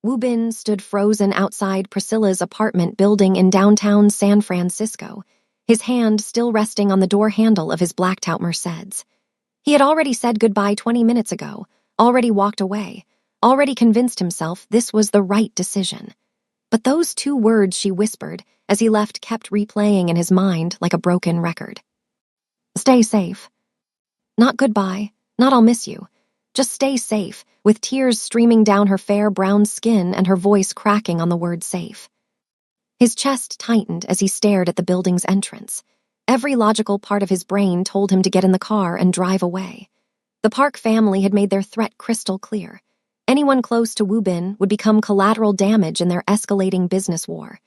Wu Bin stood frozen outside Priscilla's apartment building in downtown San Francisco, his hand still resting on the door handle of his blacked-out Mercedes. He had already said goodbye 20 minutes ago, already walked away, already convinced himself this was the right decision. But those 2 words she whispered as he left kept replaying in his mind like a broken record. Stay safe. Not goodbye, not I'll miss you. Just stay safe, with tears streaming down her fair brown skin and her voice cracking on the word safe. His chest tightened as he stared at the building's entrance. Every logical part of his brain told him to get in the car and drive away. The Park family had made their threat crystal clear. Anyone close to Wu Bin would become collateral damage in their escalating business war.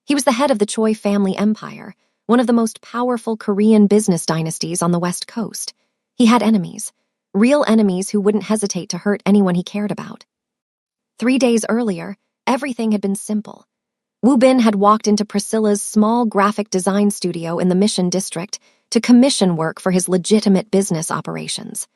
He was the head of the Choi family empire, one of the most powerful Korean business dynasties on the West Coast. He had enemies, real enemies who wouldn't hesitate to hurt anyone he cared about. 3 days earlier, everything had been simple. Wu Bin had walked into Priscilla's small graphic design studio in the Mission District to commission work for his legitimate business operations.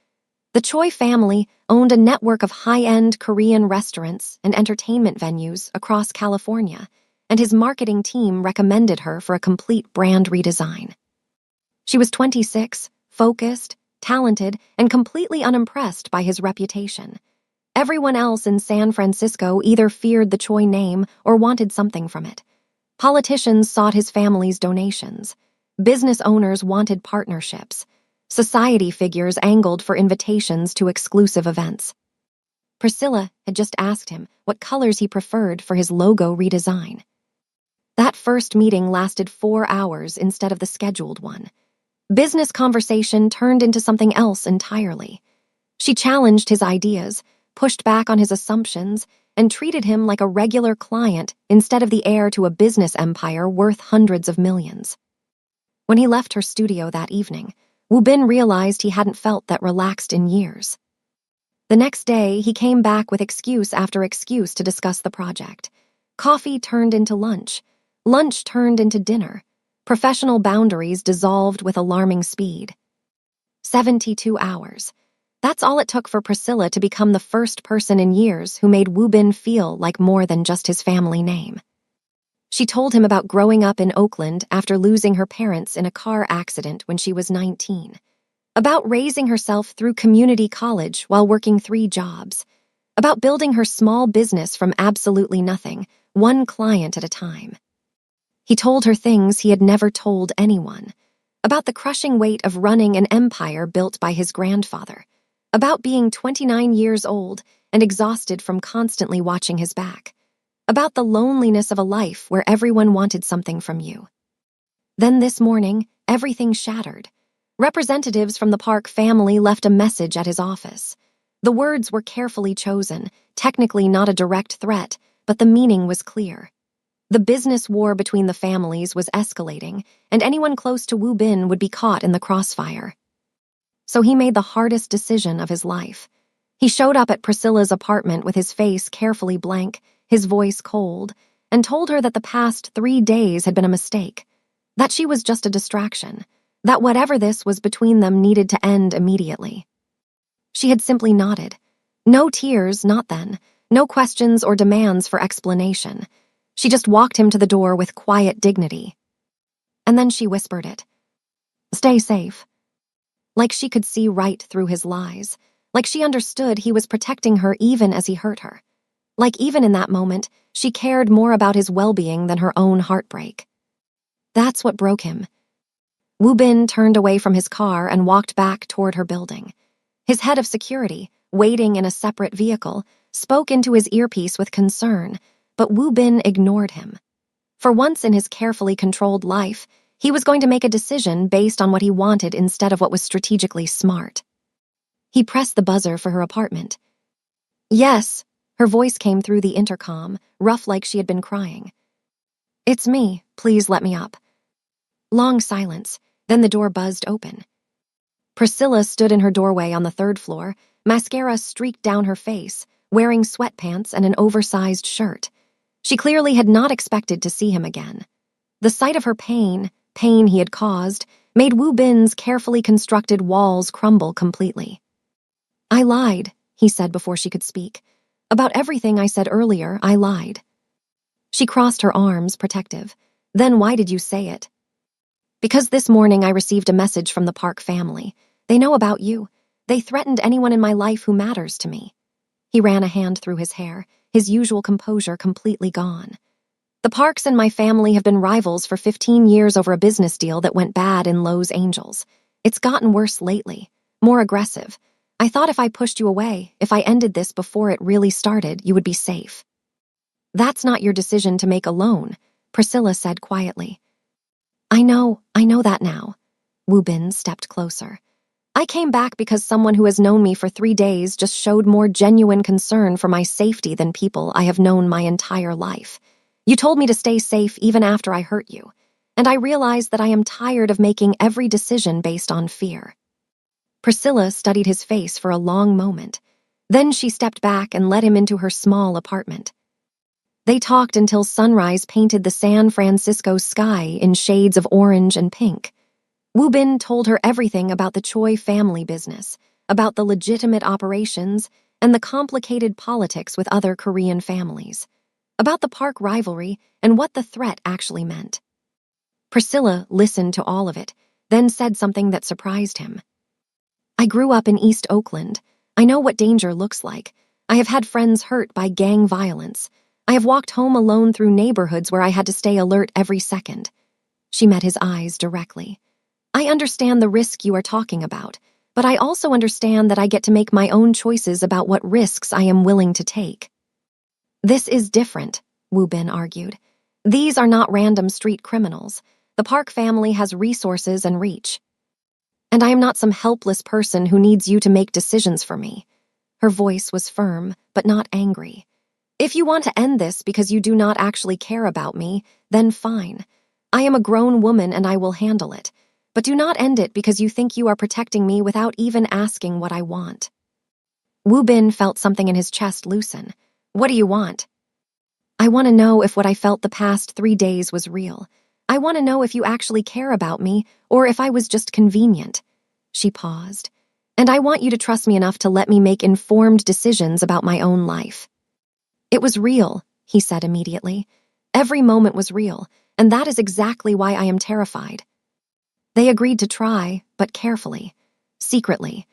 The Choi family owned a network of high-end Korean restaurants and entertainment venues across California, and his marketing team recommended her for a complete brand redesign. She was 26, focused, talented, and completely unimpressed by his reputation. Everyone else in San Francisco either feared the Choi name or wanted something from it. Politicians sought his family's donations. Business owners wanted partnerships. Society figures angled for invitations to exclusive events. Priscilla had just asked him what colors he preferred for his logo redesign. That first meeting lasted 4 hours instead of the scheduled one. Business conversation turned into something else entirely. She challenged his ideas, pushed back on his assumptions, and treated him like a regular client instead of the heir to a business empire worth hundreds of millions. When he left her studio that evening, Wu Bin realized he hadn't felt that relaxed in years. The next day, he came back with excuse after excuse to discuss the project. Coffee turned into lunch. Lunch turned into dinner. Professional boundaries dissolved with alarming speed. 72 hours. That's all it took for Priscilla to become the first person in years who made Wu Bin feel like more than just his family name. She told him about growing up in Oakland after losing her parents in a car accident when she was 19. About raising herself through community college while working 3 jobs. About building her small business from absolutely nothing, 1 client at a time. He told her things he had never told anyone. About the crushing weight of running an empire built by his grandfather. About being 29 years old and exhausted from constantly watching his back. About the loneliness of a life where everyone wanted something from you. Then this morning, everything shattered. Representatives from the Park family left a message at his office. The words were carefully chosen, technically not a direct threat, but the meaning was clear. The business war between the families was escalating, and anyone close to Wu Bin would be caught in the crossfire. So he made the hardest decision of his life. He showed up at Priscilla's apartment with his face carefully blank, his voice cold, and told her that the past 3 days had been a mistake, that she was just a distraction, that whatever this was between them needed to end immediately. She had simply nodded. No tears, not then, no questions or demands for explanation. She just walked him to the door with quiet dignity. And then she whispered it. Stay safe. Like she could see right through his lies. Like she understood he was protecting her even as he hurt her. Like even in that moment, she cared more about his well-being than her own heartbreak. That's what broke him. Wu Bin turned away from his car and walked back toward her building. His head of security, waiting in a separate vehicle, spoke into his earpiece with concern, but Wu Bin ignored him. For once in his carefully controlled life, he was going to make a decision based on what he wanted instead of what was strategically smart. He pressed the buzzer for her apartment. Yes, her voice came through the intercom, rough like she had been crying. It's me, please let me up. Long silence, then the door buzzed open. Priscilla stood in her doorway on the 3rd floor, mascara streaked down her face, wearing sweatpants and an oversized shirt. She clearly had not expected to see him again. The sight of her pain he had caused, made Wu Bin's carefully constructed walls crumble completely. I lied, he said before she could speak. About everything I said earlier, I lied. She crossed her arms, protective. Then why did you say it? Because this morning I received a message from the Park family. They know about you. They threatened anyone in my life who matters to me. He ran a hand through his hair, his usual composure completely gone. The Parks and my family have been rivals for 15 years over a business deal that went bad in Los Angeles. It's gotten worse lately, more aggressive. I thought if I pushed you away, if I ended this before it really started, you would be safe. That's not your decision to make alone, Priscilla said quietly. I know that now. Wu Bin stepped closer. I came back because someone who has known me for 3 days just showed more genuine concern for my safety than people I have known my entire life. You told me to stay safe even after I hurt you, and I realized that I am tired of making every decision based on fear. Priscilla studied his face for a long moment. Then she stepped back and led him into her small apartment. They talked until sunrise painted the San Francisco sky in shades of orange and pink. Wu Bin told her everything about the Choi family business, about the legitimate operations, and the complicated politics with other Korean families, about the Park rivalry and what the threat actually meant. Priscilla listened to all of it, then said something that surprised him. I grew up in East Oakland. I know what danger looks like. I have had friends hurt by gang violence. I have walked home alone through neighborhoods where I had to stay alert every second. She met his eyes directly. I understand the risk you are talking about, but I also understand that I get to make my own choices about what risks I am willing to take. This is different, Wu Bin argued. These are not random street criminals. The Park family has resources and reach. And I am not some helpless person who needs you to make decisions for me. Her voice was firm, but not angry. If you want to end this because you do not actually care about me, then fine. I am a grown woman and I will handle it. But do not end it because you think you are protecting me without even asking what I want. Wu Bin felt something in his chest loosen. What do you want? I want to know if what I felt the past 3 days was real. I want to know if you actually care about me or if I was just convenient. She paused. And I want you to trust me enough to let me make informed decisions about my own life. It was real, he said immediately. Every moment was real, and that is exactly why I am terrified. They agreed to try, but carefully, secretly,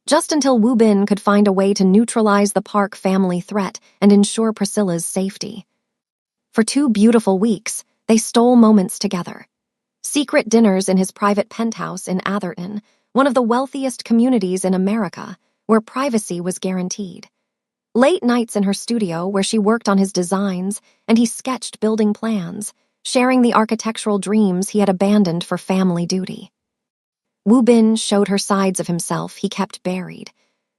just until Wu Bin could find a way to neutralize the Park family threat and ensure Priscilla's safety. For 2 beautiful weeks, they stole moments together. Secret dinners in his private penthouse in Atherton, one of the wealthiest communities in America, where privacy was guaranteed. Late nights in her studio where she worked on his designs and he sketched building plans, sharing the architectural dreams he had abandoned for family duty. Wu Bin showed her sides of himself he kept buried.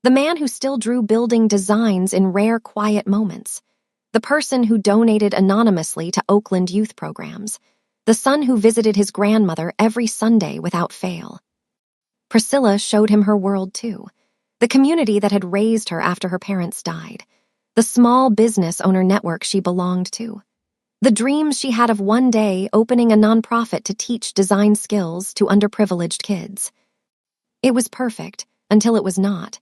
The man who still drew building designs in rare, quiet moments. The person who donated anonymously to Oakland youth programs. The son who visited his grandmother every Sunday without fail. Priscilla showed him her world too. The community that had raised her after her parents died. The small business owner network she belonged to. The dreams she had of one day opening a nonprofit to teach design skills to underprivileged kids. It was perfect, until it was not.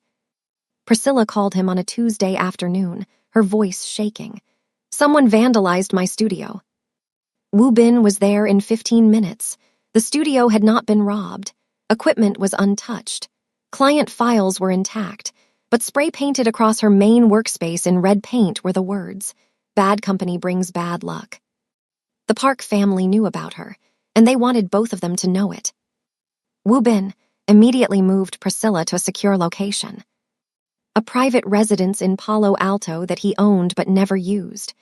Priscilla called him on a Tuesday afternoon, her voice shaking. Someone vandalized my studio. Wu Bin was there in 15 minutes. The studio had not been robbed. Equipment was untouched. Client files were intact, but spray painted across her main workspace in red paint were the words, "Bad company brings bad luck." The Park family knew about her, and they wanted both of them to know it. Wu Bin immediately moved Priscilla to a secure location. A private residence in Palo Alto that he owned but never used.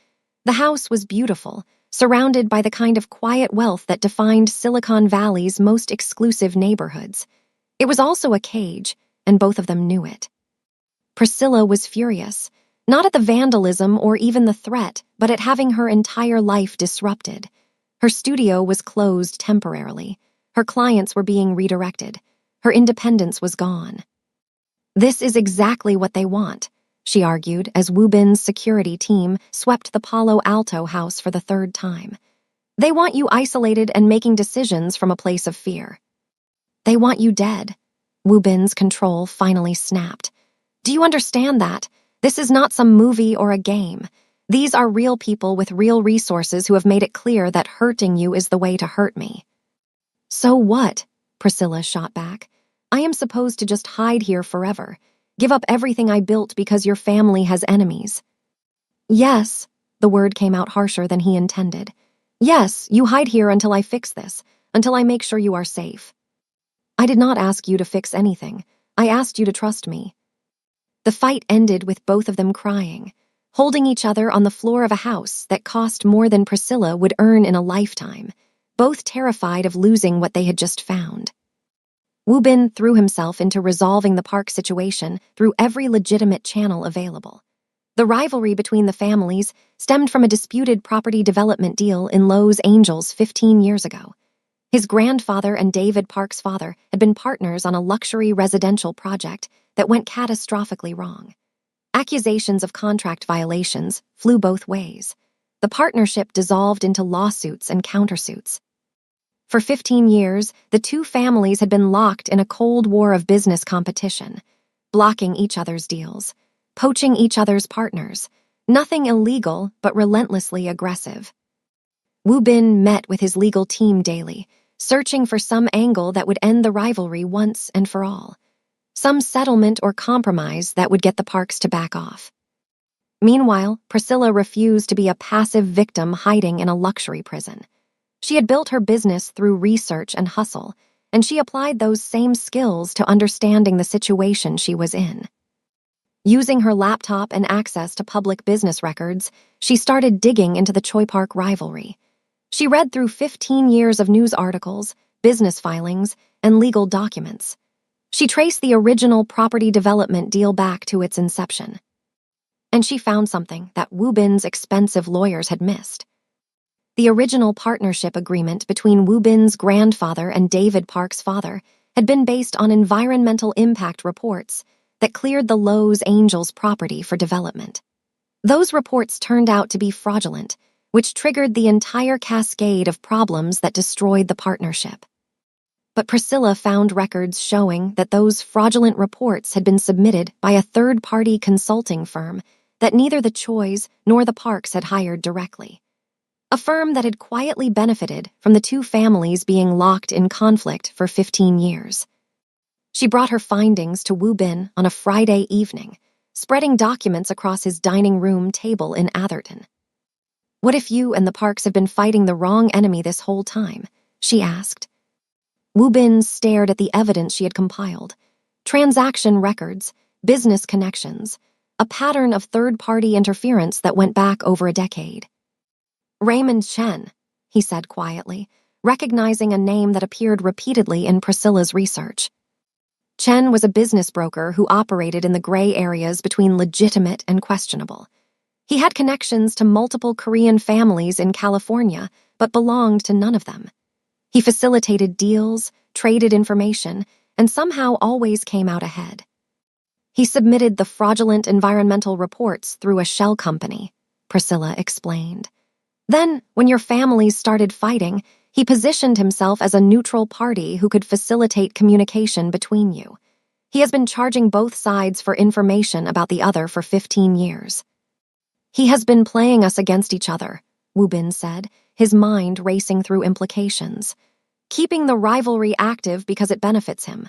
The house was beautiful, surrounded by the kind of quiet wealth that defined Silicon Valley's most exclusive neighborhoods. It was also a cage, and both of them knew it. Priscilla was furious, not at the vandalism or even the threat, but at having her entire life disrupted. Her studio was closed temporarily. Her clients were being redirected. Her independence was gone. This is exactly what they want, she argued as Wu Bin's security team swept the Palo Alto house for the 3rd time. They want you isolated and making decisions from a place of fear. They want you dead. Wu Bin's control finally snapped. Do you understand that? This is not some movie or a game. These are real people with real resources who have made it clear that hurting you is the way to hurt me." "So what?" Priscilla shot back. "I am supposed to just hide here forever, give up everything I built because your family has enemies." "Yes," the word came out harsher than he intended. "Yes, you hide here until I fix this, until I make sure you are safe." "I did not ask you to fix anything. I asked you to trust me." The fight ended with both of them crying, holding each other on the floor of a house that cost more than Priscilla would earn in a lifetime, both terrified of losing what they had just found. Wu Bin threw himself into resolving the park situation through every legitimate channel available. The rivalry between the families stemmed from a disputed property development deal in Los Angeles 15 years ago. His grandfather and David Park's father had been partners on a luxury residential project that went catastrophically wrong. Accusations of contract violations flew both ways. The partnership dissolved into lawsuits and countersuits. For 15 years, the two families had been locked in a cold war of business competition, blocking each other's deals, poaching each other's partners. Nothing illegal, but relentlessly aggressive. Wu Bin met with his legal team daily, searching for some angle that would end the rivalry once and for all. Some settlement or compromise that would get the Parks to back off. Meanwhile, Priscilla refused to be a passive victim hiding in a luxury prison. She had built her business through research and hustle, and she applied those same skills to understanding the situation she was in. Using her laptop and access to public business records, she started digging into the Choi Park rivalry. She read through 15 years of news articles, business filings, and legal documents. She traced the original property development deal back to its inception. And she found something that Wu Bin's expensive lawyers had missed. The original partnership agreement between Wu Bin's grandfather and David Park's father had been based on environmental impact reports that cleared the Los Angeles property for development. Those reports turned out to be fraudulent, which triggered the entire cascade of problems that destroyed the partnership. But Priscilla found records showing that those fraudulent reports had been submitted by a third-party consulting firm that neither the Chois nor the Parks had hired directly. A firm that had quietly benefited from the two families being locked in conflict for 15 years. She brought her findings to Wu Bin on a Friday evening, spreading documents across his dining room table in Atherton. "What if you and the Parks have been fighting the wrong enemy this whole time?" she asked. Wu Bin stared at the evidence she had compiled. Transaction records, business connections, a pattern of third-party interference that went back over a decade. "Raymond Chen," he said quietly, recognizing a name that appeared repeatedly in Priscilla's research. Chen was a business broker who operated in the gray areas between legitimate and questionable. He had connections to multiple Korean families in California, but belonged to none of them. He facilitated deals, traded information, and somehow always came out ahead. He submitted the fraudulent environmental reports through a shell company, Priscilla explained. Then, when your families started fighting, he positioned himself as a neutral party who could facilitate communication between you. He has been charging both sides for information about the other for 15 years. "He has been playing us against each other," Wu Bin said, his mind racing through implications. "Keeping the rivalry active because it benefits him."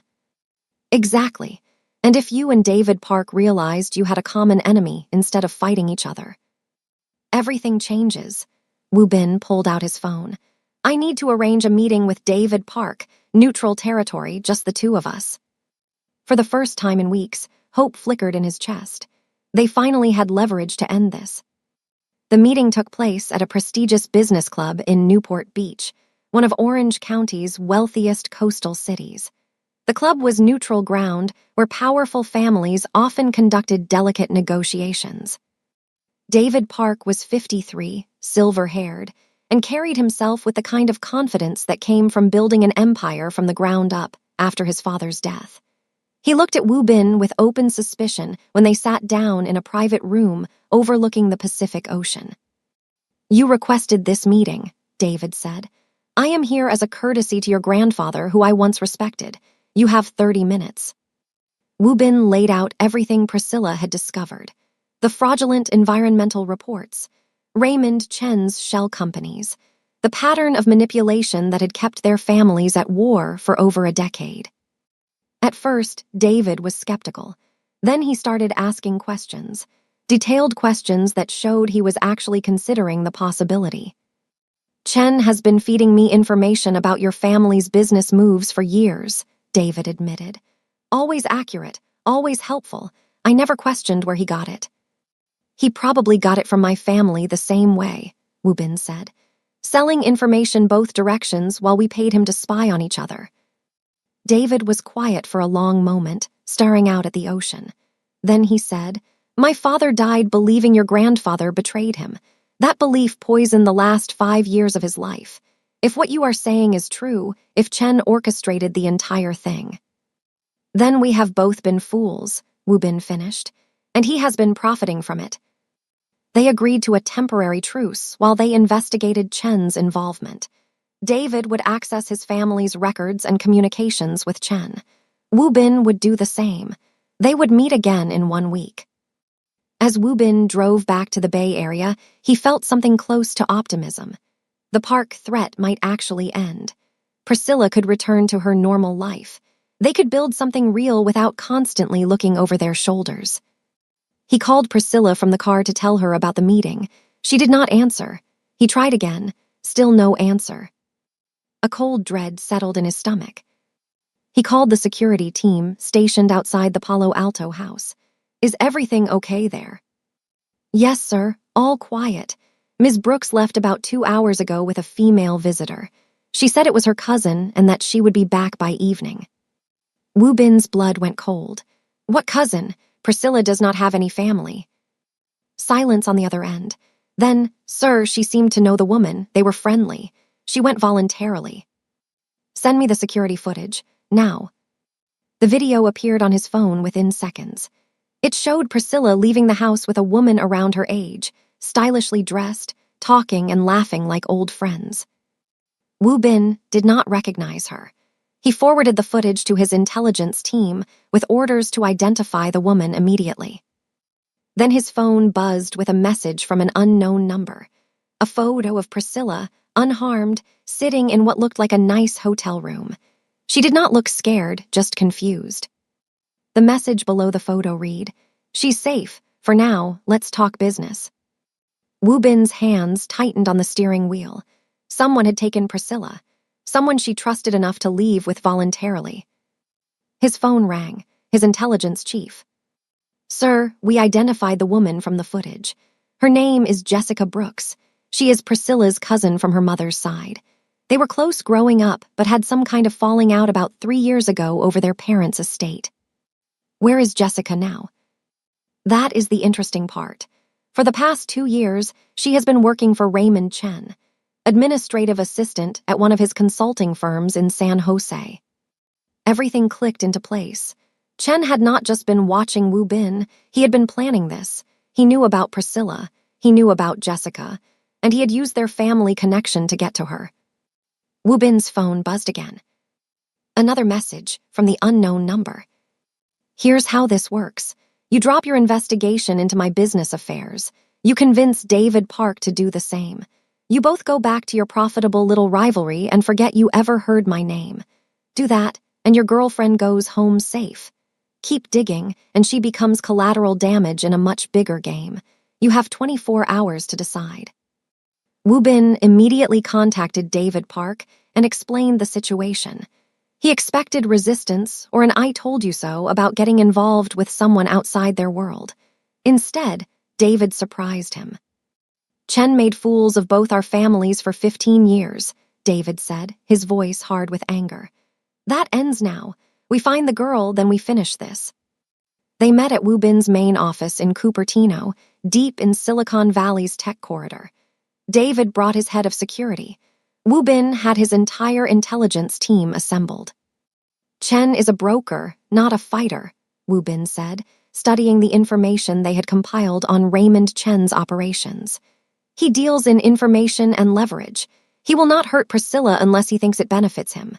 "Exactly. And if you and David Park realized you had a common enemy instead of fighting each other?" "Everything changes." Wu Bin pulled out his phone. "I need to arrange a meeting with David Park, neutral territory, just the two of us." For the first time in weeks, hope flickered in his chest. They finally had leverage to end this. The meeting took place at a prestigious business club in Newport Beach, one of Orange County's wealthiest coastal cities. The club was neutral ground where powerful families often conducted delicate negotiations. David Park was 53, silver-haired, and carried himself with the kind of confidence that came from building an empire from the ground up after his father's death. He looked at Wu Bin with open suspicion when they sat down in a private room overlooking the Pacific Ocean. "You requested this meeting," David said. "I am here as a courtesy to your grandfather, who I once respected. You have 30 minutes. Wu Bin laid out everything Priscilla had discovered. The fraudulent environmental reports. Raymond Chen's shell companies. The pattern of manipulation that had kept their families at war for over a decade. At first, David was skeptical. Then he started asking questions. Detailed questions that showed he was actually considering the possibility. Chen has been feeding me information about your family's business moves for years, David admitted. Always accurate, always helpful. I never questioned where he got it. He probably got it from my family the same way, Wu Bin said, selling information both directions while we paid him to spy on each other. David was quiet for a long moment, staring out at the ocean. Then he said, "My father died believing your grandfather betrayed him. That belief poisoned the last 5 years of his life. If what you are saying is true, if Chen orchestrated the entire thing." "Then we have both been fools," Wu Bin finished, "and he has been profiting from it." They agreed to a temporary truce while they investigated Chen's involvement. David would access his family's records and communications with Chen. Wu Bin would do the same. They would meet again in 1 week. As Wu Bin drove back to the Bay Area, he felt something close to optimism. The park threat might actually end. Priscilla could return to her normal life. They could build something real without constantly looking over their shoulders. He called Priscilla from the car to tell her about the meeting. She did not answer. He tried again. Still no answer. A cold dread settled in his stomach. He called the security team stationed outside the Palo Alto house. "Is everything okay there?" "Yes, sir. All quiet. Ms. Brooks left about 2 hours ago with a female visitor. She said it was her cousin and that she would be back by evening." Wu Bin's blood went cold. "What cousin? Priscilla does not have any family." Silence on the other end. Then, "Sir, she seemed to know the woman. They were friendly. She went voluntarily." "Send me the security footage. Now." The video appeared on his phone within seconds. It showed Priscilla leaving the house with a woman around her age, stylishly dressed, talking and laughing like old friends. Wu Bin did not recognize her. He forwarded the footage to his intelligence team with orders to identify the woman immediately. Then his phone buzzed with a message from an unknown number. A photo of Priscilla, unharmed, sitting in what looked like a nice hotel room. She did not look scared, just confused. The message below the photo read, "She's safe. For now, let's talk business." Wu Bin's hands tightened on the steering wheel. Someone had taken Priscilla. Someone she trusted enough to leave with voluntarily. His phone rang, his intelligence chief. "Sir, we identified the woman from the footage. Her name is Jessica Brooks. She is Priscilla's cousin from her mother's side. They were close growing up, but had some kind of falling out about 3 years ago over their parents' estate." "Where is Jessica now?" That is the interesting part. For the past 2 years, she has been working for Raymond Chen, administrative assistant at one of his consulting firms in San Jose. Everything clicked into place. Chen had not just been watching Wu Bin, he had been planning this. He knew about Priscilla, he knew about Jessica, and he had used their family connection to get to her. Wu Bin's phone buzzed again. Another message from the unknown number. "Here's how this works. You drop your investigation into my business affairs. You convince David Park to do the same. You both go back to your profitable little rivalry and forget you ever heard my name. Do that, and your girlfriend goes home safe. Keep digging, and she becomes collateral damage in a much bigger game. You have 24 hours to decide." Wu Bin immediately contacted David Park and explained the situation. He expected resistance or an "I told you so" about getting involved with someone outside their world. Instead, David surprised him. "Chen made fools of both our families for 15 years, David said, his voice hard with anger. "That ends now. We find the girl, then we finish this." They met at Wu Bin's main office in Cupertino, deep in Silicon Valley's tech corridor. David brought his head of security. Wu Bin had his entire intelligence team assembled. "Chen is a broker, not a fighter," Wu Bin said, studying the information they had compiled on Raymond Chen's operations. "He deals in information and leverage. He will not hurt Priscilla unless he thinks it benefits him."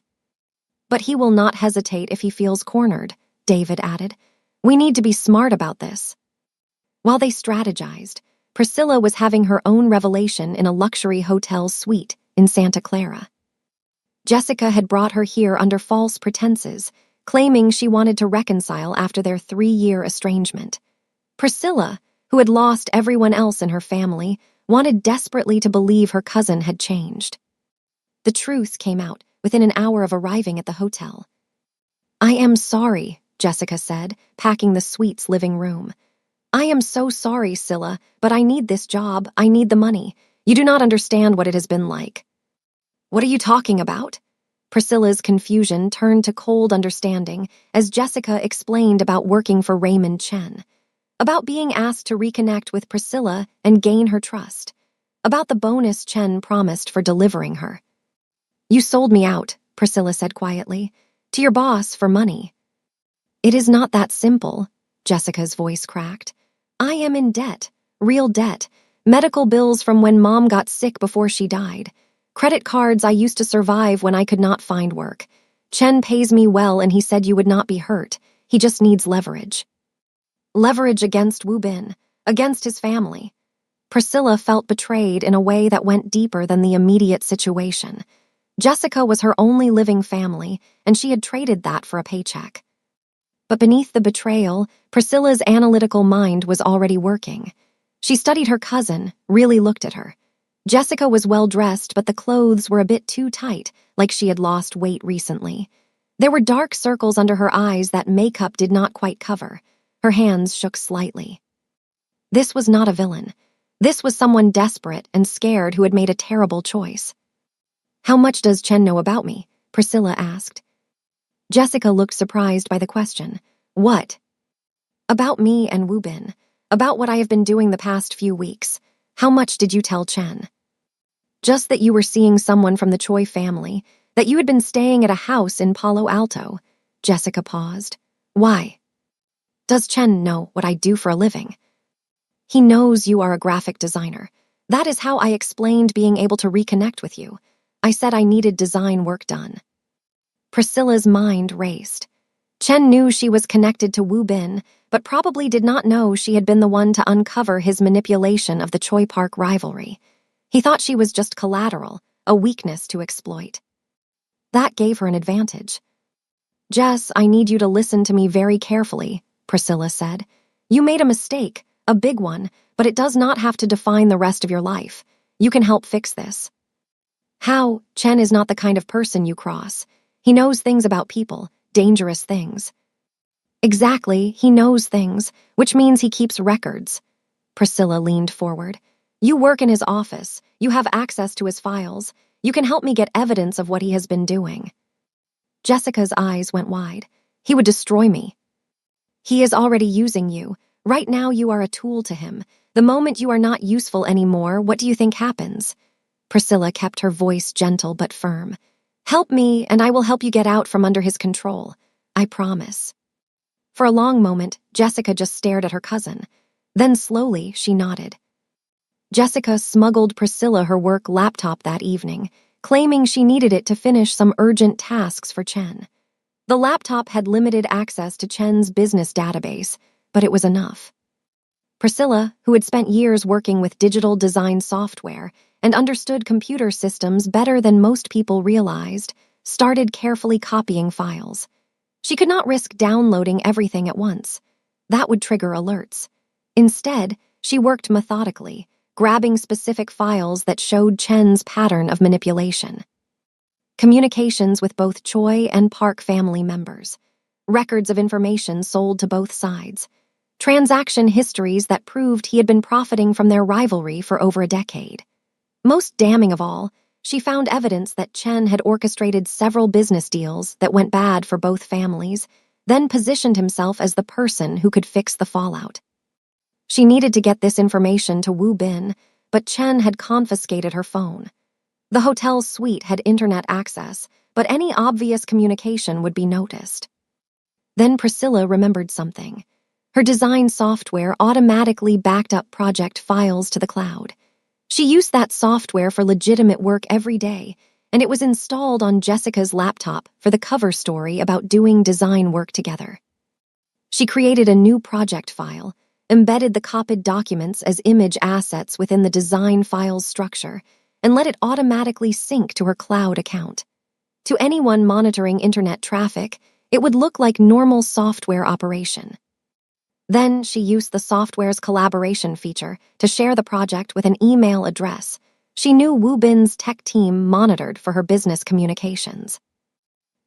"But he will not hesitate if he feels cornered," David added. "We need to be smart about this." While they strategized, Priscilla was having her own revelation in a luxury hotel suite in Santa Clara. Jessica had brought her here under false pretenses, claiming she wanted to reconcile after their 3-year estrangement. Priscilla, who had lost everyone else in her family, wanted desperately to believe her cousin had changed. The truth came out within an hour of arriving at the hotel. "I am sorry," Jessica said, packing the suite's living room. "I am so sorry, Scylla, but I need this job. I need the money. You do not understand what it has been like." "What are you talking about?" Priscilla's confusion turned to cold understanding as Jessica explained about working for Raymond Chen, about being asked to reconnect with Priscilla and gain her trust, about the bonus Chen promised for delivering her. "You sold me out," Priscilla said quietly, "to your boss for money." "It is not that simple," Jessica's voice cracked. "I am in debt, real debt, medical bills from when Mom got sick before she died, credit cards I used to survive when I could not find work. Chen pays me well and he said you would not be hurt. He just needs leverage." Leverage against Wu Bin, against his family. Priscilla felt betrayed in a way that went deeper than the immediate situation. Jessica was her only living family, and she had traded that for a paycheck. But beneath the betrayal, Priscilla's analytical mind was already working. She studied her cousin, really looked at her. Jessica was well-dressed, but the clothes were a bit too tight, like she had lost weight recently. There were dark circles under her eyes that makeup did not quite cover. Her hands shook slightly. This was not a villain. This was someone desperate and scared who had made a terrible choice. "How much does Chen know about me?" Priscilla asked. Jessica looked surprised by the question. "What?" "About me and Wu Bin. About what I have been doing the past few weeks. How much did you tell Chen?" "Just that you were seeing someone from the Choi family, that you had been staying at a house in Palo Alto." Jessica paused. "Why?" "Does Chen know what I do for a living?" "He knows you are a graphic designer. That is how I explained being able to reconnect with you. I said I needed design work done." Priscilla's mind raced. Chen knew she was connected to Wu Bin, but probably did not know she had been the one to uncover his manipulation of the Choi Park rivalry. He thought she was just collateral, a weakness to exploit. That gave her an advantage. "Jess, I need you to listen to me very carefully," Priscilla said. "You made a mistake, a big one, but it does not have to define the rest of your life. You can help fix this." "How? Chen is not the kind of person you cross. He knows things about people, dangerous things." "Exactly, he knows things, which means he keeps records." Priscilla leaned forward. "You work in his office. You have access to his files. You can help me get evidence of what he has been doing." Jessica's eyes went wide. "He would destroy me." "He is already using you. Right now you are a tool to him. The moment you are not useful anymore, what do you think happens?" Priscilla kept her voice gentle but firm. "Help me, and I will help you get out from under his control. I promise." For a long moment, Jessica just stared at her cousin. Then slowly, she nodded. Jessica smuggled Priscilla her work laptop that evening, claiming she needed it to finish some urgent tasks for Chen. The laptop had limited access to Chen's business database, but it was enough. Priscilla, who had spent years working with digital design software and understood computer systems better than most people realized, started carefully copying files. She could not risk downloading everything at once. That would trigger alerts. Instead, she worked methodically, grabbing specific files that showed Chen's pattern of manipulation. Communications with both Choi and Park family members. Records of information sold to both sides. Transaction histories that proved he had been profiting from their rivalry for over a decade. Most damning of all, she found evidence that Chen had orchestrated several business deals that went bad for both families, then positioned himself as the person who could fix the fallout. She needed to get this information to Wu Bin, but Chen had confiscated her phone. The hotel suite had internet access, but any obvious communication would be noticed. Then Priscilla remembered something. Her design software automatically backed up project files to the cloud. She used that software for legitimate work every day, and it was installed on Jessica's laptop for the cover story about doing design work together. She created a new project file, embedded the copied documents as image assets within the design file's structure, and let it automatically sync to her cloud account. To anyone monitoring internet traffic, it would look like normal software operation. Then she used the software's collaboration feature to share the project with an email address she knew Wu Bin's tech team monitored for her business communications.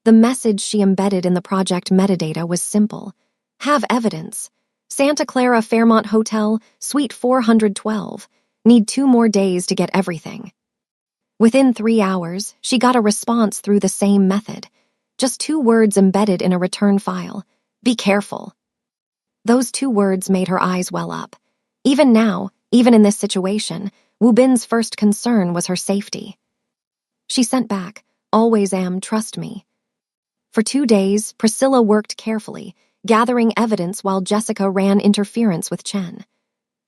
The message she embedded in the project metadata was simple. Have evidence. Santa Clara Fairmont Hotel, Suite 412. Need 2 more days to get everything. Within 3 hours, she got a response through the same method. Just 2 words embedded in a return file. Be careful. Those 2 words made her eyes well up. Even now, even in this situation, Wu Bin's first concern was her safety. She sent back, always am, trust me. For 2 days, Priscilla worked carefully, gathering evidence while Jessica ran interference with Chen.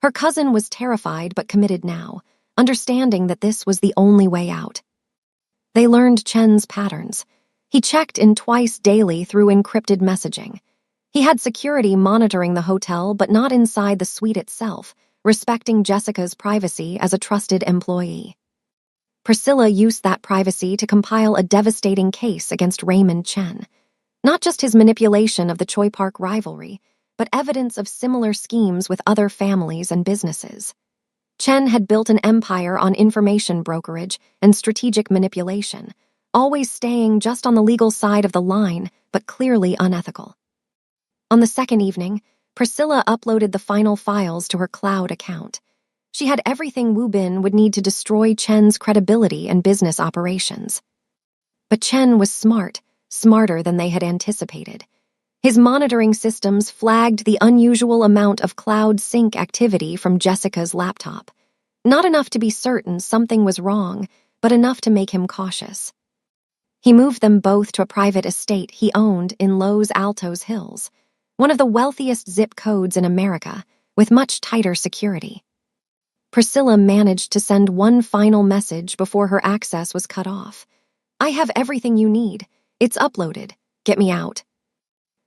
Her cousin was terrified but committed now, understanding that this was the only way out. They learned Chen's patterns. He checked in twice daily through encrypted messaging. He had security monitoring the hotel but not inside the suite itself, respecting Jessica's privacy as a trusted employee. Priscilla used that privacy to compile a devastating case against Raymond Chen. Not just his manipulation of the Choi Park rivalry, but evidence of similar schemes with other families and businesses. Chen had built an empire on information brokerage and strategic manipulation, always staying just on the legal side of the line, but clearly unethical. On the second evening, Priscilla uploaded the final files to her cloud account. She had everything Wu Bin would need to destroy Chen's credibility and business operations. But Chen was smart, smarter than they had anticipated. His monitoring systems flagged the unusual amount of cloud sync activity from Jessica's laptop. Not enough to be certain something was wrong, but enough to make him cautious. He moved them both to a private estate he owned in Los Altos Hills, one of the wealthiest zip codes in America, with much tighter security. Priscilla managed to send one final message before her access was cut off. I have everything you need. It's uploaded. Get me out.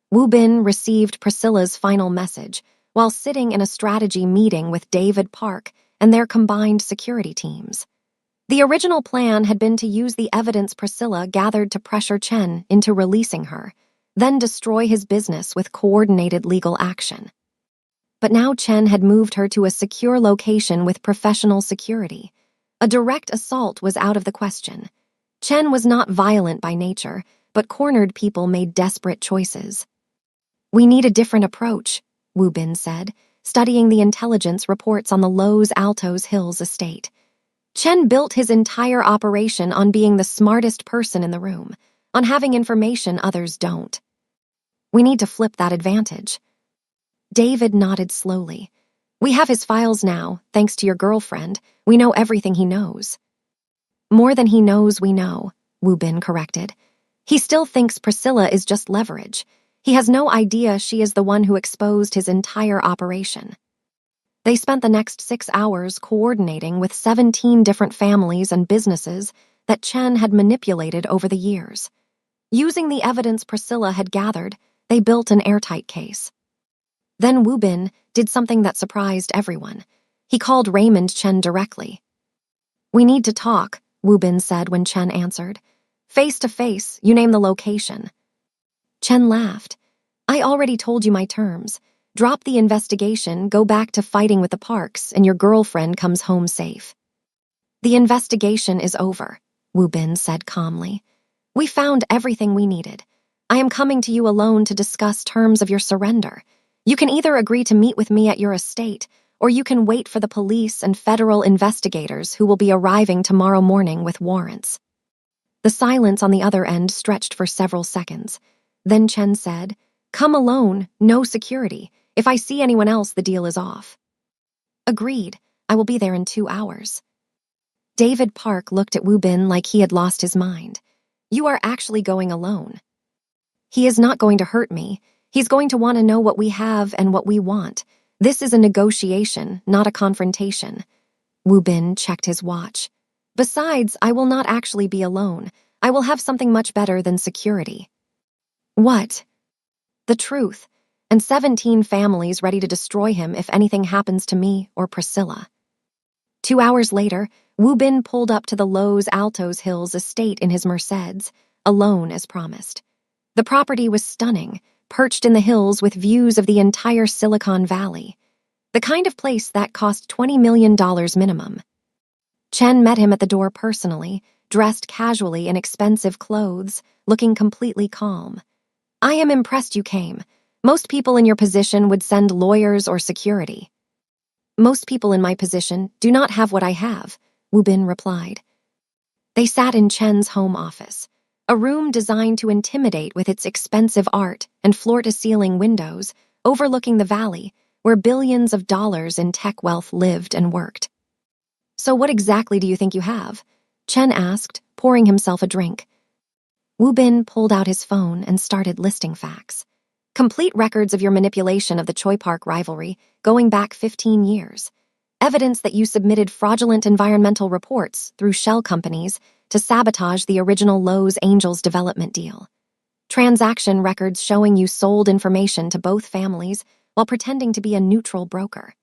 Wu Bin received Priscilla's final message while sitting in a strategy meeting with David Park and their combined security teams. The original plan had been to use the evidence Priscilla gathered to pressure Chen into releasing her, then destroy his business with coordinated legal action. But now Chen had moved her to a secure location with professional security. A direct assault was out of the question. Chen was not violent by nature, but cornered people made desperate choices. We need a different approach, Wu Bin said, studying the intelligence reports on the Los Altos Hills estate. Chen built his entire operation on being the smartest person in the room, on having information others don't. We need to flip that advantage. David nodded slowly. We have his files now, thanks to your girlfriend. We know everything he knows. More than he knows we know, Wu Bin corrected. He still thinks Priscilla is just leverage. He has no idea she is the one who exposed his entire operation. They spent the next 6 hours coordinating with 17 different families and businesses that Chen had manipulated over the years. Using the evidence Priscilla had gathered, they built an airtight case. Then Wu Bin did something that surprised everyone. He called Raymond Chen directly. We need to talk, Wu Bin said when Chen answered. Face to face, you name the location. Chen laughed. I already told you my terms. Drop the investigation, go back to fighting with the Parks, and your girlfriend comes home safe. The investigation is over, Wu Bin said calmly. We found everything we needed. I am coming to you alone to discuss terms of your surrender. You can either agree to meet with me at your estate, or you can wait for the police and federal investigators who will be arriving tomorrow morning with warrants. The silence on the other end stretched for several seconds. Then Chen said, Come alone, no security. If I see anyone else, the deal is off. Agreed. I will be there in 2 hours. David Park looked at Wu Bin like he had lost his mind. You are actually going alone. He is not going to hurt me. He's going to want to know what we have and what we want. This is a negotiation, not a confrontation. Wu Bin checked his watch. Besides, I will not actually be alone. I will have something much better than security. What? The truth. and 17 families ready to destroy him if anything happens to me or Priscilla. 2 hours later, Wu Bin pulled up to the Los Altos Hills estate in his Mercedes, alone as promised. The property was stunning, perched in the hills with views of the entire Silicon Valley. The kind of place that cost $20 million minimum. Chen met him at the door personally, dressed casually in expensive clothes, looking completely calm. "I am impressed you came. Most people in your position would send lawyers or security." "Most people in my position do not have what I have," Wu Bin replied. They sat in Chen's home office, a room designed to intimidate with its expensive art and floor-to-ceiling windows, overlooking the valley where billions of dollars in tech wealth lived and worked. "So what exactly do you think you have?" Chen asked, pouring himself a drink. Wu Bin pulled out his phone and started listing facts. "Complete records of your manipulation of the Choi Park rivalry, going back 15 years. Evidence that you submitted fraudulent environmental reports through shell companies to sabotage the original Lowe's Angels development deal. Transaction records showing you sold information to both families while pretending to be a neutral broker.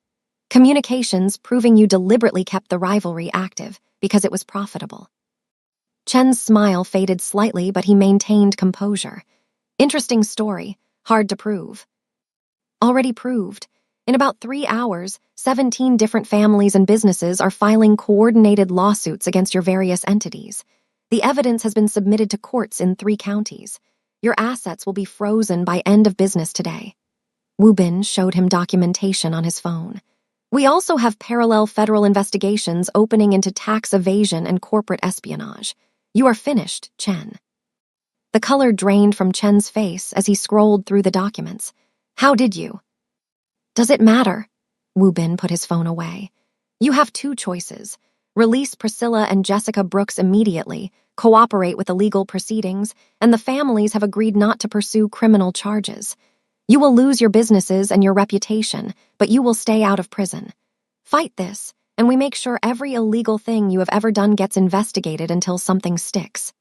Communications proving you deliberately kept the rivalry active because it was profitable." Chen's smile faded slightly, but he maintained composure. "Interesting story, hard to prove." "Already proved. In about 3 hours, 17 different families and businesses are filing coordinated lawsuits against your various entities. The evidence has been submitted to courts in 3 counties. Your assets will be frozen by end of business today." Wu Bin showed him documentation on his phone. "We also have parallel federal investigations opening into tax evasion and corporate espionage. You are finished, Chen." The color drained from Chen's face as he scrolled through the documents. "How did you?" "Does it matter?" Wu Bin put his phone away. "You have 2 choices. Release Priscilla and Jessica Brooks immediately, cooperate with the legal proceedings, and the families have agreed not to pursue criminal charges. You will lose your businesses and your reputation, but you will stay out of prison. Fight this, and we make sure every illegal thing you have ever done gets investigated until something sticks."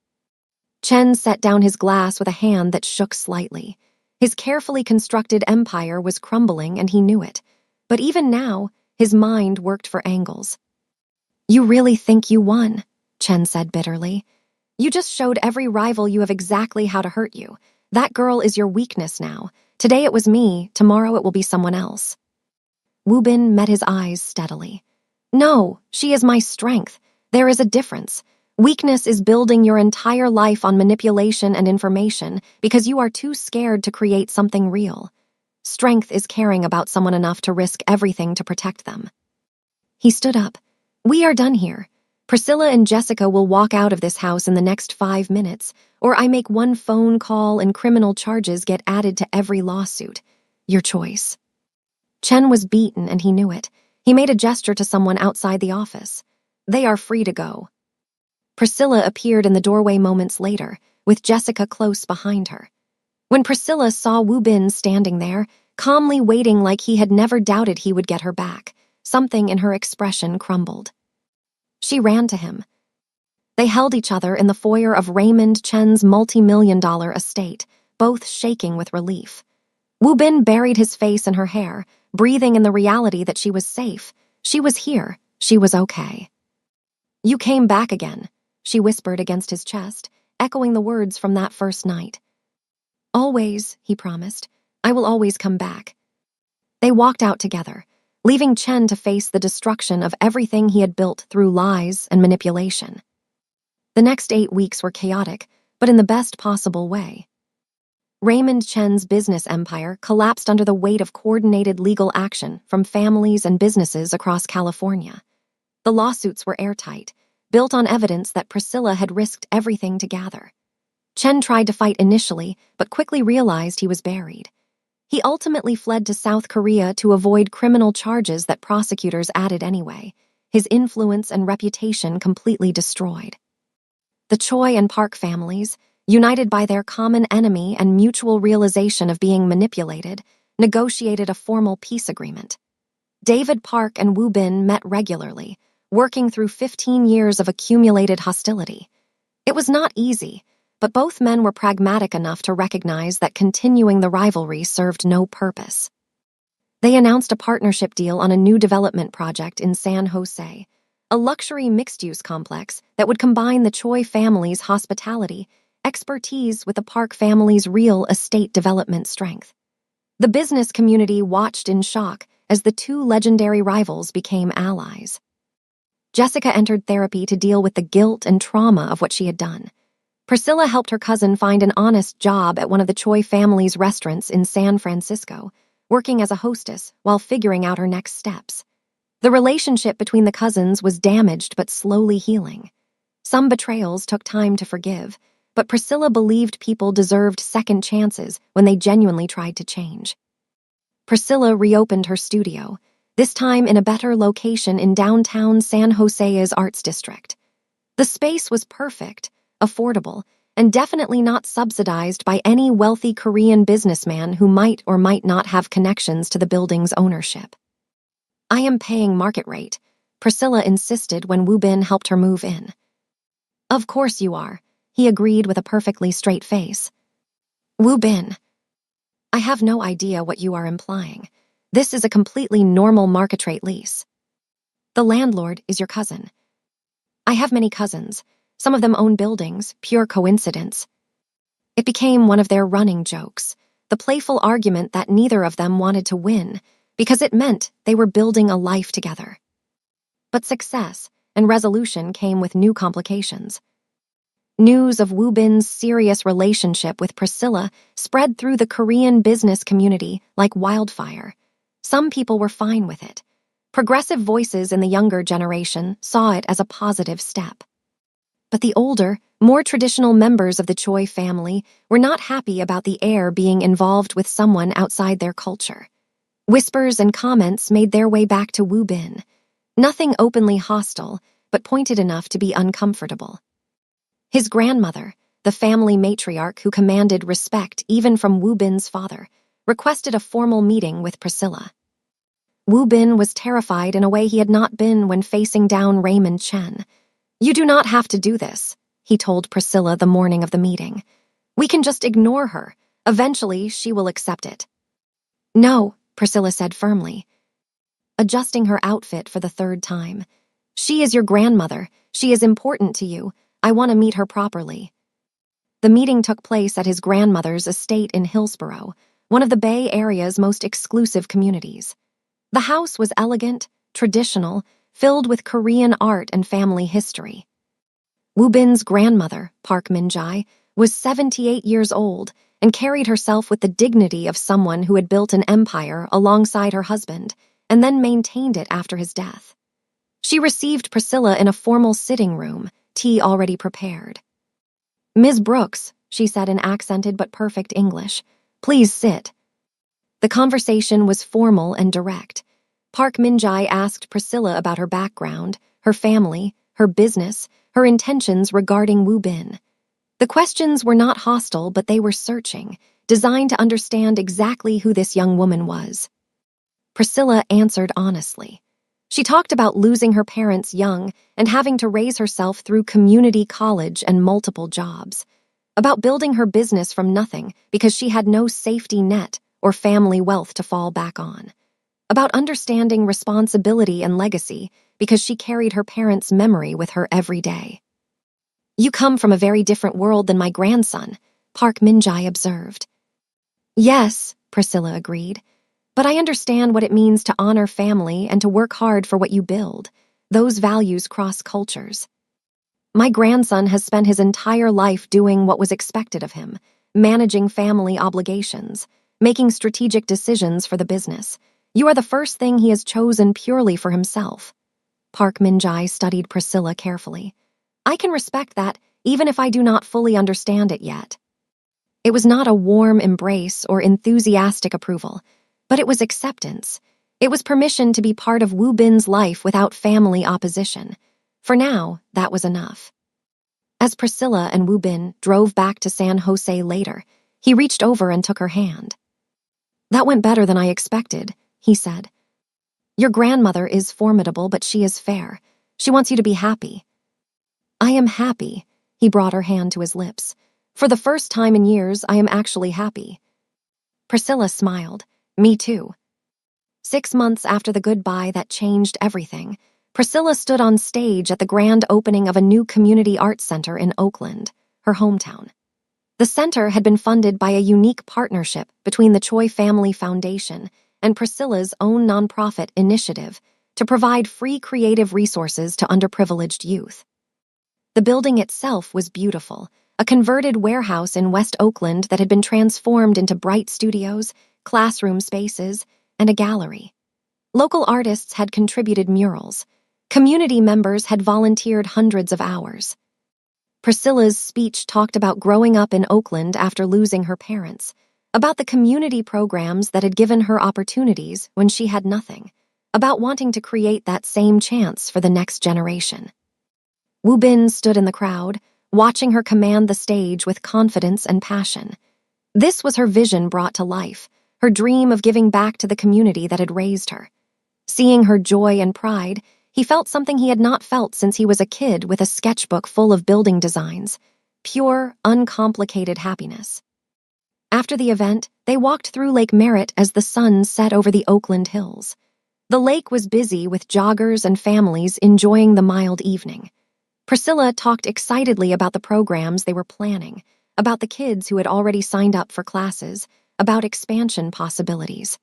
Chen set down his glass with a hand that shook slightly. His carefully constructed empire was crumbling, and he knew it. But even now, his mind worked for angles. "You really think you won?" Chen said bitterly. "You just showed every rival you have exactly how to hurt you. That girl is your weakness now. Today it was me, tomorrow it will be someone else." Wu Bin met his eyes steadily. "No, she is my strength. There is a difference. Weakness is building your entire life on manipulation and information because you are too scared to create something real. Strength is caring about someone enough to risk everything to protect them." He stood up. "We are done here. Priscilla and Jessica will walk out of this house in the next 5 minutes, or I make one phone call and criminal charges get added to every lawsuit. Your choice." Chen was beaten, and he knew it. He made a gesture to someone outside the office. "They are free to go." Priscilla appeared in the doorway moments later, with Jessica close behind her. When Priscilla saw Wu Bin standing there, calmly waiting like he had never doubted he would get her back, something in her expression crumbled. She ran to him. They held each other in the foyer of Raymond Chen's multi-million-dollar estate, both shaking with relief. Wu Bin buried his face in her hair, breathing in the reality that she was safe. She was here. She was okay. "You came back again," she whispered against his chest, echoing the words from that first night. "Always," he promised. "I will always come back." They walked out together, leaving Chen to face the destruction of everything he had built through lies and manipulation. The next 8 weeks were chaotic, but in the best possible way. Raymond Chen's business empire collapsed under the weight of coordinated legal action from families and businesses across California. The lawsuits were airtight, built on evidence that Priscilla had risked everything to gather. Chen tried to fight initially, but quickly realized he was buried. He ultimately fled to South Korea to avoid criminal charges that prosecutors added anyway, his influence and reputation completely destroyed. The Choi and Park families, united by their common enemy and mutual realization of being manipulated, negotiated a formal peace agreement. David Park and Wu Bin met regularly, working through 15 years of accumulated hostility. It was not easy, but both men were pragmatic enough to recognize that continuing the rivalry served no purpose. They announced a partnership deal on a new development project in San Jose, a luxury mixed-use complex that would combine the Choi family's hospitality expertise with the Park family's real estate development strength. The business community watched in shock as the two legendary rivals became allies. Jessica entered therapy to deal with the guilt and trauma of what she had done. Priscilla helped her cousin find an honest job at one of the Choi family's restaurants in San Francisco, working as a hostess while figuring out her next steps. The relationship between the cousins was damaged but slowly healing. Some betrayals took time to forgive, but Priscilla believed people deserved second chances when they genuinely tried to change. Priscilla reopened her studio, this time in a better location in downtown San Jose's Arts District. The space was perfect, affordable, and definitely not subsidized by any wealthy Korean businessman who might or might not have connections to the building's ownership. "I am paying market rate," Priscilla insisted when Woo Bin helped her move in. "Of course you are," he agreed with a perfectly straight face. "Woo Bin, I have no idea what you are implying. This is a completely normal market rate lease. The landlord is your cousin. I have many cousins. Some of them own buildings, pure coincidence." It became one of their running jokes, the playful argument that neither of them wanted to win, because it meant they were building a life together. But success and resolution came with new complications. News of Woo Bin's serious relationship with Priscilla spread through the Korean business community like wildfire. Some people were fine with it. Progressive voices in the younger generation saw it as a positive step. But the older, more traditional members of the Choi family were not happy about the heir being involved with someone outside their culture. Whispers and comments made their way back to Woo Bin. Nothing openly hostile, but pointed enough to be uncomfortable. His grandmother, the family matriarch who commanded respect even from Woo Bin's father, requested a formal meeting with Priscilla. Woo Bin was terrified in a way he had not been when facing down Raymond Chen. "You do not have to do this," he told Priscilla the morning of the meeting. "We can just ignore her. Eventually, she will accept it." "No," Priscilla said firmly, adjusting her outfit for the third time. "She is your grandmother. She is important to you. I want to meet her properly." The meeting took place at his grandmother's estate in Hillsborough, one of the Bay Area's most exclusive communities. The house was elegant, traditional, filled with Korean art and family history. Woo Bin's grandmother, Park Min-jae, was 78 years old and carried herself with the dignity of someone who had built an empire alongside her husband and then maintained it after his death. She received Priscilla in a formal sitting room, tea already prepared. "Ms. Brooks," she said in accented but perfect English, "please sit." The conversation was formal and direct. Park Min-jae asked Priscilla about her background, her family, her business, her intentions regarding Woo Bin. The questions were not hostile, but they were searching, designed to understand exactly who this young woman was. Priscilla answered honestly. She talked about losing her parents young and having to raise herself through community college and multiple jobs, about building her business from nothing because she had no safety net or family wealth to fall back on, about understanding responsibility and legacy because she carried her parents' memory with her every day. "You come from a very different world than my grandson," Park Min-jae observed. "Yes," Priscilla agreed, "but I understand what it means to honor family and to work hard for what you build. Those values cross cultures. My grandson has spent his entire life doing what was expected of him, managing family obligations, making strategic decisions for the business. You are the first thing he has chosen purely for himself." Park Min-jae studied Priscilla carefully. "I can respect that, even if I do not fully understand it yet." It was not a warm embrace or enthusiastic approval, but it was acceptance. It was permission to be part of Woo Bin's life without family opposition. For now, that was enough. As Priscilla and Woo Bin drove back to San Jose later, he reached over and took her hand. "That went better than I expected," he said. "Your grandmother is formidable, but she is fair. She wants you to be happy." "I am happy," he brought her hand to his lips. For the first time in years, I am actually happy. Priscilla smiled. Me too. 6 months after the goodbye that changed everything, Priscilla stood on stage at the grand opening of a new community arts center in Oakland, her hometown. The center had been funded by a unique partnership between the Choi Family Foundation and Priscilla's own nonprofit initiative to provide free creative resources to underprivileged youth. The building itself was beautiful, a converted warehouse in West Oakland that had been transformed into bright studios, classroom spaces, and a gallery. Local artists had contributed murals. Community members had volunteered hundreds of hours. Priscilla's speech talked about growing up in Oakland after losing her parents, about the community programs that had given her opportunities when she had nothing, about wanting to create that same chance for the next generation. Woo Bin stood in the crowd, watching her command the stage with confidence and passion. This was her vision brought to life, her dream of giving back to the community that had raised her. Seeing her joy and pride, he felt something he had not felt since he was a kid with a sketchbook full of building designs, pure, uncomplicated happiness. After the event, they walked through Lake Merritt as the sun set over the Oakland hills. The lake was busy with joggers and families enjoying the mild evening. Priscilla talked excitedly about the programs they were planning, about the kids who had already signed up for classes, about expansion possibilities.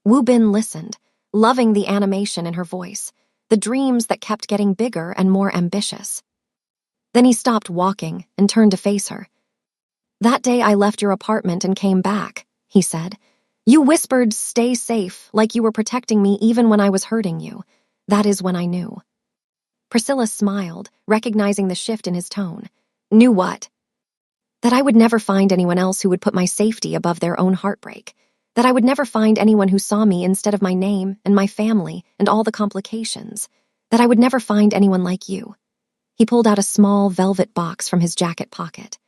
Woo Bin listened, loving the animation in her voice, the dreams that kept getting bigger and more ambitious. Then he stopped walking and turned to face her. "That day I left your apartment and came back," he said. "You whispered, 'Stay safe,' like you were protecting me even when I was hurting you. That is when I knew." Priscilla smiled, recognizing the shift in his tone. "Knew what?" "That I would never find anyone else who would put my safety above their own heartbreak. That I would never find anyone who saw me instead of my name and my family and all the complications. That I would never find anyone like you." He pulled out a small velvet box from his jacket pocket.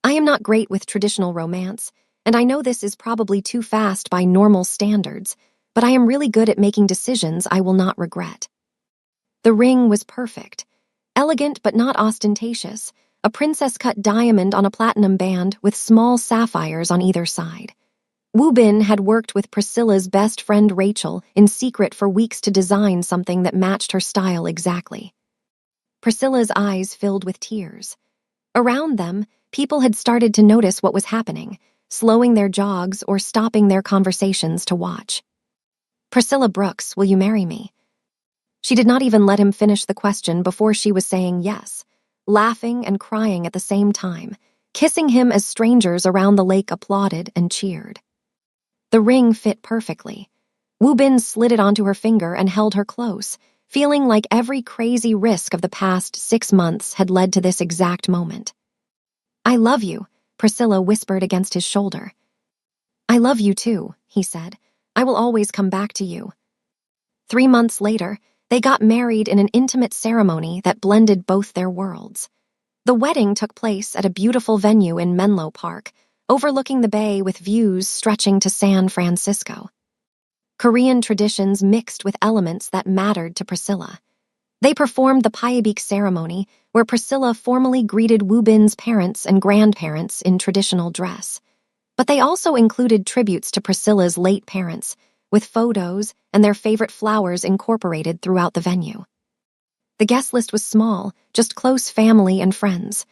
"I am not great with traditional romance, and I know this is probably too fast by normal standards, but I am really good at making decisions I will not regret." The ring was perfect. Elegant but not ostentatious, a princess-cut diamond on a platinum band with small sapphires on either side. Woo Bin had worked with Priscilla's best friend Rachel in secret for weeks to design something that matched her style exactly. Priscilla's eyes filled with tears. Around them, people had started to notice what was happening, slowing their jogs or stopping their conversations to watch. "Priscilla Brooks, will you marry me?" She did not even let him finish the question before she was saying yes, laughing and crying at the same time, kissing him as strangers around the lake applauded and cheered. The ring fit perfectly. Woo Bin slid it onto her finger and held her close, feeling like every crazy risk of the past 6 months had led to this exact moment. "I love you," Priscilla whispered against his shoulder. "I love you too," he said. "I will always come back to you." 3 months later, they got married in an intimate ceremony that blended both their worlds. The wedding took place at a beautiful venue in Menlo Park, overlooking the bay with views stretching to San Francisco. Korean traditions mixed with elements that mattered to Priscilla. They performed the Pyebeek ceremony, where Priscilla formally greeted Woo Bin's parents and grandparents in traditional dress. But they also included tributes to Priscilla's late parents, with photos and their favorite flowers incorporated throughout the venue. The guest list was small, just close family and friends.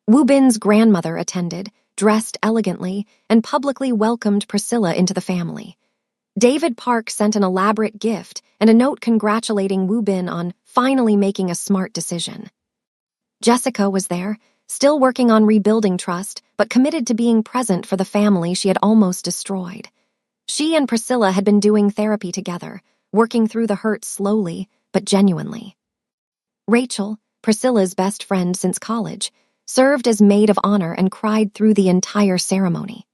Woo Bin's grandmother attended, dressed elegantly, and publicly welcomed Priscilla into the family. David Park sent an elaborate gift and a note congratulating Woo Bin on finally making a smart decision. Jessica was there, still working on rebuilding trust, but committed to being present for the family she had almost destroyed. She and Priscilla had been doing therapy together, working through the hurt slowly, but genuinely. Rachel, Priscilla's best friend since college, served as maid of honor and cried through the entire ceremony.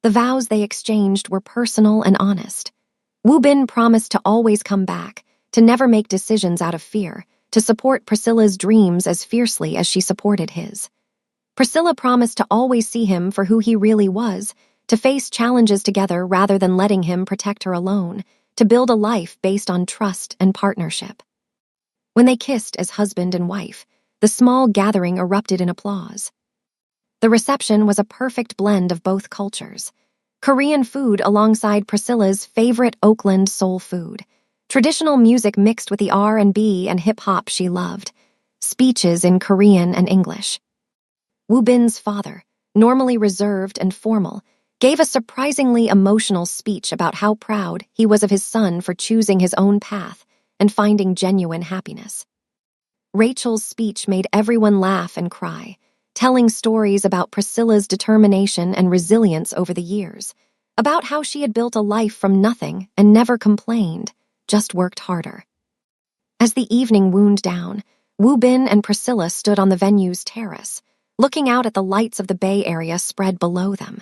The vows they exchanged were personal and honest. Woo Bin promised to always come back, to never make decisions out of fear, to support Priscilla's dreams as fiercely as she supported his. Priscilla promised to always see him for who he really was, to face challenges together rather than letting him protect her alone, to build a life based on trust and partnership. When they kissed as husband and wife, the small gathering erupted in applause. The reception was a perfect blend of both cultures. Korean food alongside Priscilla's favorite Oakland soul food. Traditional music mixed with the R&B and hip-hop she loved. Speeches in Korean and English. Woo Bin's father, normally reserved and formal, gave a surprisingly emotional speech about how proud he was of his son for choosing his own path and finding genuine happiness. Rachel's speech made everyone laugh and cry, telling stories about Priscilla's determination and resilience over the years, about how she had built a life from nothing and never complained, just worked harder. As the evening wound down, Woo Bin and Priscilla stood on the venue's terrace, looking out at the lights of the Bay Area spread below them.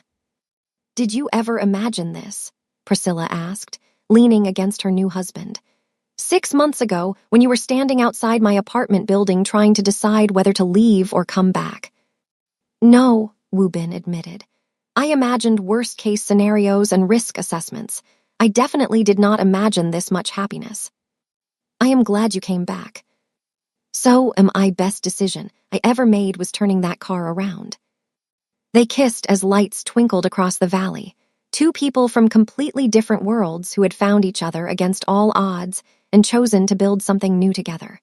"Did you ever imagine this?" Priscilla asked, leaning against her new husband. "6 months ago, when you were standing outside my apartment building trying to decide whether to leave or come back." "No," Woo Bin admitted. "I imagined worst-case scenarios and risk assessments. I definitely did not imagine this much happiness." "I am glad you came back." "So am I. Best decision I ever made was turning that car around." They kissed as lights twinkled across the valley, two people from completely different worlds who had found each other against all odds and chosen to build something new together.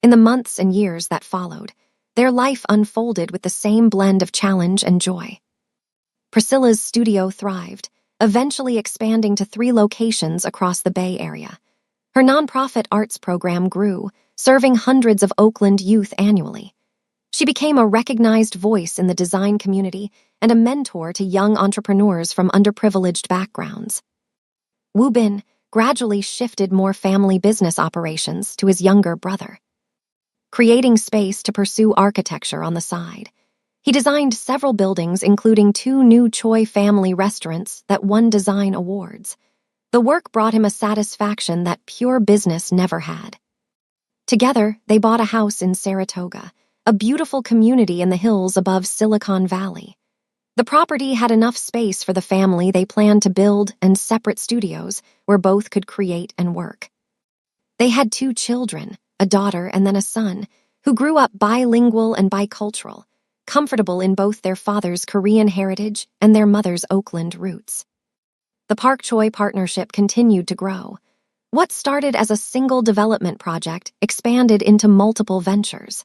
In the months and years that followed, their life unfolded with the same blend of challenge and joy. Priscilla's studio thrived, eventually expanding to 3 locations across the Bay Area. Her nonprofit arts program grew, serving hundreds of Oakland youth annually. She became a recognized voice in the design community and a mentor to young entrepreneurs from underprivileged backgrounds. Woo Bin gradually shifted more family business operations to his younger brother, creating space to pursue architecture on the side. He designed several buildings, including 2 new Choi family restaurants that won design awards. The work brought him a satisfaction that pure business never had. Together, they bought a house in Saratoga, a beautiful community in the hills above Silicon Valley. The property had enough space for the family they planned to build and separate studios where both could create and work. They had 2 children, a daughter and then a son, who grew up bilingual and bicultural, comfortable in both their father's Korean heritage and their mother's Oakland roots. The Park Choi partnership continued to grow. What started as a single development project expanded into multiple ventures.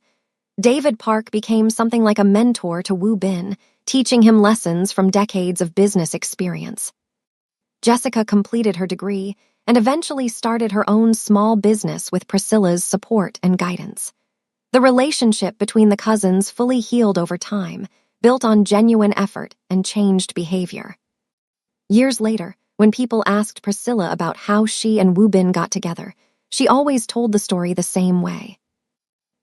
David Park became something like a mentor to Woo Bin, teaching him lessons from decades of business experience. Jessica completed her degree and eventually started her own small business with Priscilla's support and guidance. The relationship between the cousins fully healed over time, built on genuine effort and changed behavior. Years later, when people asked Priscilla about how she and Woo Bin got together, she always told the story the same way.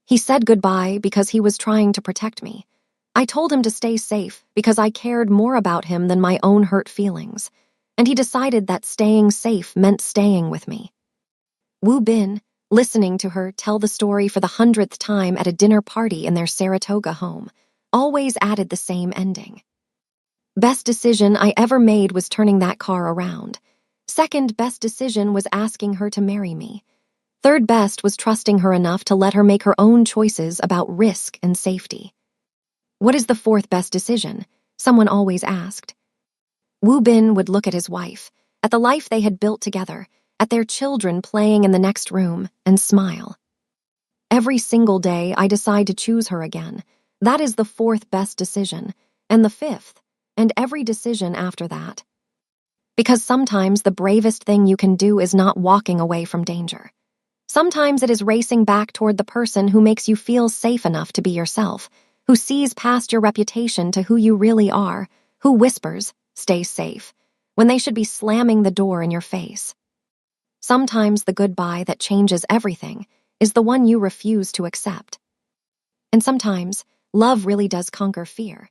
"He said goodbye because he was trying to protect me. I told him to stay safe because I cared more about him than my own hurt feelings, and he decided that staying safe meant staying with me." Woo Bin, listening to her tell the story for the 100th time at a dinner party in their Saratoga home, always added the same ending. "Best decision I ever made was turning that car around. Second best decision was asking her to marry me. Third best was trusting her enough to let her make her own choices about risk and safety." "What is the 4th best decision?" someone always asked. Woo Bin would look at his wife, at the life they had built together, at their children playing in the next room, and smile. "Every single day I decide to choose her again. That is the 4th best decision, and the 5th, and every decision after that. Because sometimes the bravest thing you can do is not walking away from danger. Sometimes it is racing back toward the person who makes you feel safe enough to be yourself, who sees past your reputation to who you really are, who whispers, 'Stay safe,' when they should be slamming the door in your face. Sometimes the goodbye that changes everything is the one you refuse to accept. And sometimes, love really does conquer fear.